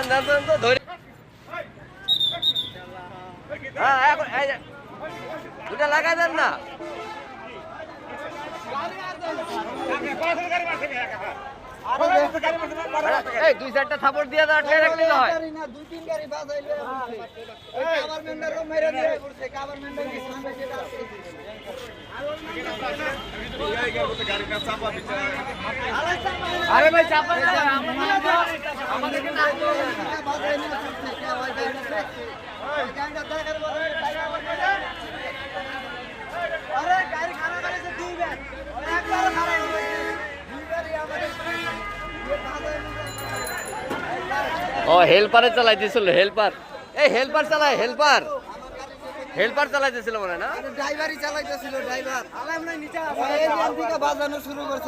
তো ধরে দুটা লাগাই দেন না এই দুই চারটা থাপড় দিয়ে দেওয়া ট্রেন রাখলে হয় দুই তিন গাড়ি বাজাইলে গভর্নমেন্টেরও মেরে দিয়ে করছে গভর্নমেন্টের কি সামনে যেটা আছে আরে ভাই চাপা না আমাদের কি না বাজাই না করছে কে ভাই গাড়িটা দেখার বলে আরে গাড়ি খারাপ করেছে দুই ব্যাগ একবার খারাপ হয়েছে দুইবারই আমাদের ও হেল্পারে চালাইতেছিল হেল্পার এই হেল্পার চালায় হেল্পার হেল্পার চালাইতেছিল মনে না ড্রাইভারই চালাইতেছিল ড্রাইভার আলাম নাই নিচে আছে এই দিকে বাজানো শুরু করছে